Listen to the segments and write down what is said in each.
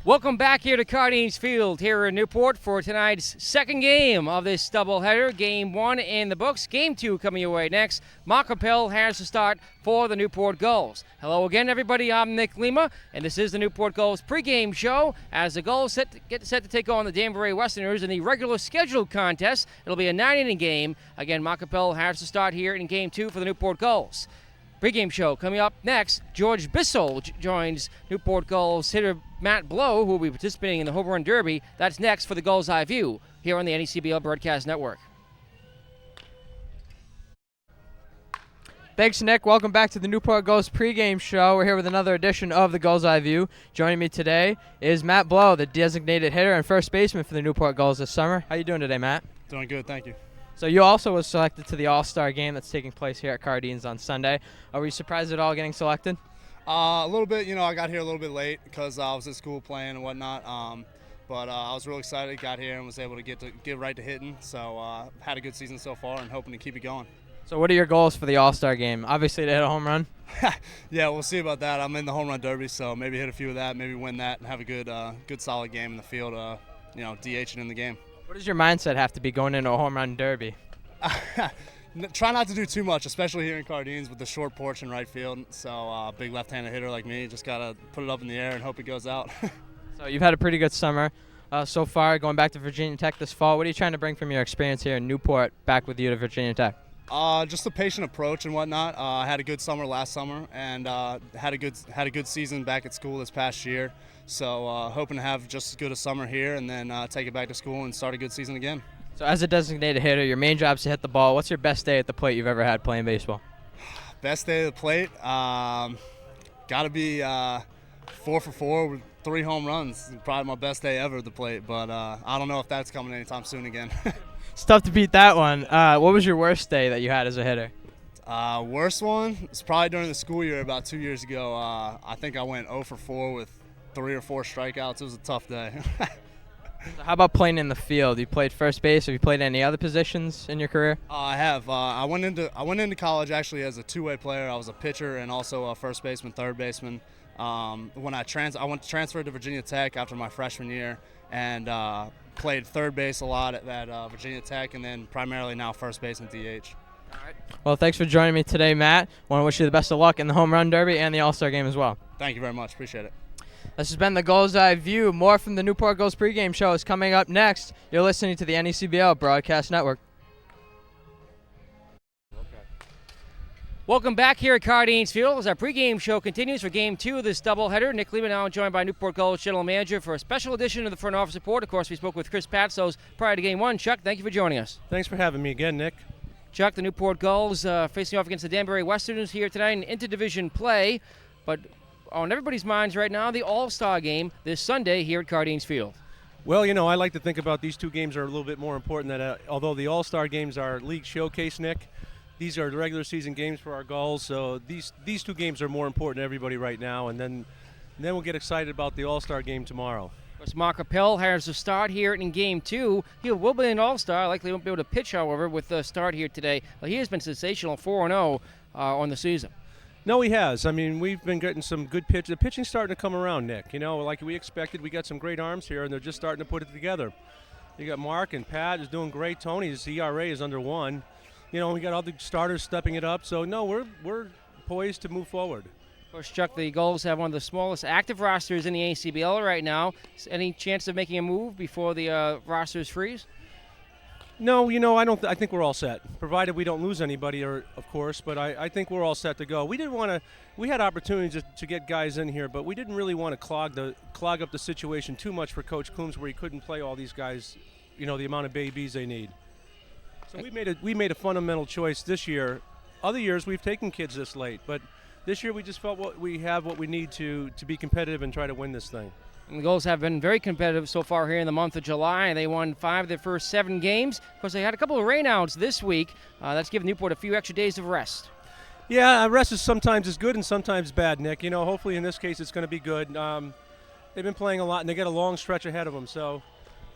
Welcome back here to Cardines Field here in Newport for tonight's second game of this doubleheader. Game 1 in the books. Game 2 coming your way next. Mark Appel has to start for the Newport Gulls. Hello again, everybody. I'm Nick Lima, and this is the Newport Gulls pregame show as the Gulls get set to take on the Danbury Westerners in the regular scheduled contest. It'll be a 9-inning game. Again, Mark Appel has to start here in Game 2 for the Newport Gulls. Pregame show coming up next. George Bissell joins Newport Gulls hitter Matt Blow, who will be participating in the Home Run Derby. That's next for the Gulls Eye View here on the NECBL Broadcast Network. Thanks, Nick. Welcome back to the Newport Gulls pregame show. We're here with another edition of the Gulls Eye View. Joining me today is Matt Blow, the designated hitter and first baseman for the Newport Gulls this summer. How you doing today, Matt? Doing good, thank you. So you also was selected to the All-Star game that's taking place here at Cardines on Sunday. Are you surprised at all getting selected? A little bit, I got here a little bit late because I was at school playing and whatnot. But I was really excited, got here and was able to get right to hitting. So had a good season so far and hoping to keep it going. So what are your goals for the All-Star game? Obviously to hit a home run? Yeah, we'll see about that. I'm in the Home Run Derby, so maybe hit a few of that, maybe win that and have a good solid game in the field, DHing in the game. What does your mindset have to be going into a home run derby? Try not to do too much, especially here in Cardines with the short porch in right field. So big left-handed hitter like me, just got to put it up in the air and hope it goes out. So you've had a pretty good summer so far, going back to Virginia Tech this fall. What are you trying to bring from your experience here in Newport back with you to Virginia Tech? Just a patient approach and whatnot. I had a good summer last summer and had a good season back at school this past year. So hoping to have just as good a summer here and then take it back to school and start a good season again. So as a designated hitter, your main job is to hit the ball. What's your best day at the plate you've ever had playing baseball? Best day at the plate? Got to be 4 for 4 with 3 home runs. Probably my best day ever at the plate, but I don't know if that's coming anytime soon again. It's tough to beat that one. What was your worst day that you had as a hitter? Worst one? It's probably during the school year about 2 years ago. I think I went 0 for 4 with 3 or 4 strikeouts. It was a tough day. So how about playing in the field? You played first base. Have you played any other positions in your career? I have. I went into college actually as a two-way player. I was a pitcher and also a first baseman, third baseman. When I transferred to Virginia Tech after my freshman year and played third base a lot at Virginia Tech, and then primarily now first base and DH. All right. Well, thanks for joining me today, Matt. Want to wish you the best of luck in the Home Run Derby and the All-Star game as well. Thank you very much. Appreciate it. This has been the Gulls Eye View. More from the Newport Gulls pregame show is coming up next. You're listening to the NECBL Broadcast Network. Welcome back here at Cardines Field as our pregame show continues for Game 2 of this doubleheader. Nick Lehman now joined by Newport Gulls General Manager for a special edition of the Front Office Report. Of course, we spoke with Chris Patsos prior to Game 1. Chuck, thank you for joining us. Thanks for having me again, Nick. Chuck, the Newport Gulls facing off against the Danbury Westerners here tonight in interdivision play. But on everybody's minds right now, the All-Star game this Sunday here at Cardines Field. Well, I like to think about these two games are a little bit more important than although the All-Star games are league showcase, Nick. These are the regular season games for our Gulls, so these two games are more important to everybody right now, and then we'll get excited about the All-Star game tomorrow. Of course, Mark Appel has to start here in Game 2. He will be an All-Star. Likely won't be able to pitch, however, with the start here today. Well, he has been sensational, 4-0 on the season. No, he has. I mean, we've been getting some good pitch. The pitching's starting to come around, Nick. Like we expected, we got some great arms here, and they're just starting to put it together. You got Mark and Pat is doing great. Tony's ERA is under 1. We got other starters stepping it up. So, no, we're poised to move forward. Of course, Chuck, the Gulls have one of the smallest active rosters in the ACBL right now. Any chance of making a move before the rosters freeze? No, I don't. I think we're all set, provided we don't lose anybody, of course. But I think we're all set to go. We didn't want to. We had opportunities to get guys in here, but we didn't really want to clog up the situation too much for Coach Coombs, where he couldn't play all these guys, the amount of babies they need. So we made a fundamental choice this year. Other years we've taken kids this late, but this year we just felt what we need to be competitive and try to win this thing. And the Gulls have been very competitive so far here in the month of July. They won 5 of their first 7 games. Of course, they had a couple of rainouts this week. That's given Newport a few extra days of rest. Yeah, rest is sometimes good and sometimes bad, Nick. Hopefully in this case it's going to be good. They've been playing a lot, and they got a long stretch ahead of them, so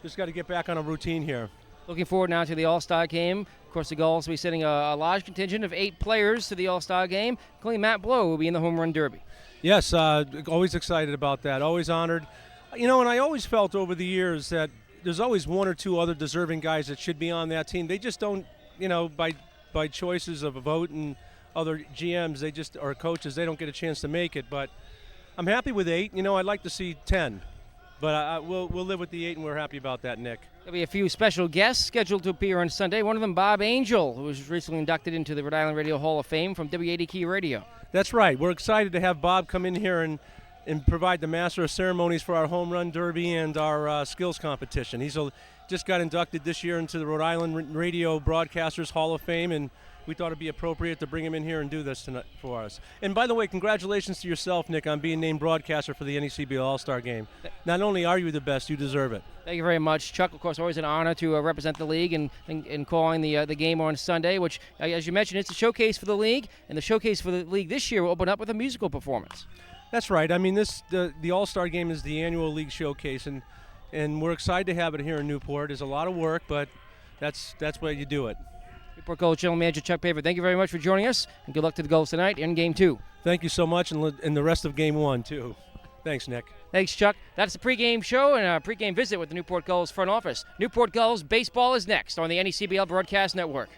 just got to get back on a routine here. Looking forward now to the All-Star game. Of course, the Gulls will be sending a large contingent of 8 players to the All-Star game, including Matt Blow, who will be in the Home Run Derby. Yes, always excited about that. Always honored. And I always felt over the years that there's always one or two other deserving guys that should be on that team. They just don't, by choices of a vote and other GMs, or coaches, they don't get a chance to make it. But I'm happy with 8. I'd like to see 10. But we'll live with the 8, and we're happy about that, Nick. There'll be a few special guests scheduled to appear on Sunday. One of them, Bob Angel, who was recently inducted into the Rhode Island Radio Hall of Fame from W80 Radio. That's right. We're excited to have Bob come in here and provide the master of ceremonies for our home run derby and our skills competition. He's just got inducted this year into the Rhode Island Radio Broadcasters Hall of Fame, and we thought it'd be appropriate to bring him in here and do this tonight for us. And by the way, congratulations to yourself, Nick, on being named broadcaster for the NECBL All-Star Game. Not only are you the best, you deserve it. Thank you very much, Chuck. Of course, always an honor to represent the league and calling the game on Sunday, which, as you mentioned, it's a showcase for the league, and the showcase for the league this year will open up with a musical performance. That's right. I mean, the All-Star Game is the annual league showcase, and we're excited to have it here in Newport. It's a lot of work, but that's why you do it. Newport Gulls General Manager Chuck Paver, thank you very much for joining us, and good luck to the Gulls tonight in Game 2. Thank you so much, and the rest of Game 1, too. Thanks, Nick. Thanks, Chuck. That's the pregame show and a pregame visit with the Newport Gulls front office. Newport Gulls baseball is next on the NECBL Broadcast Network.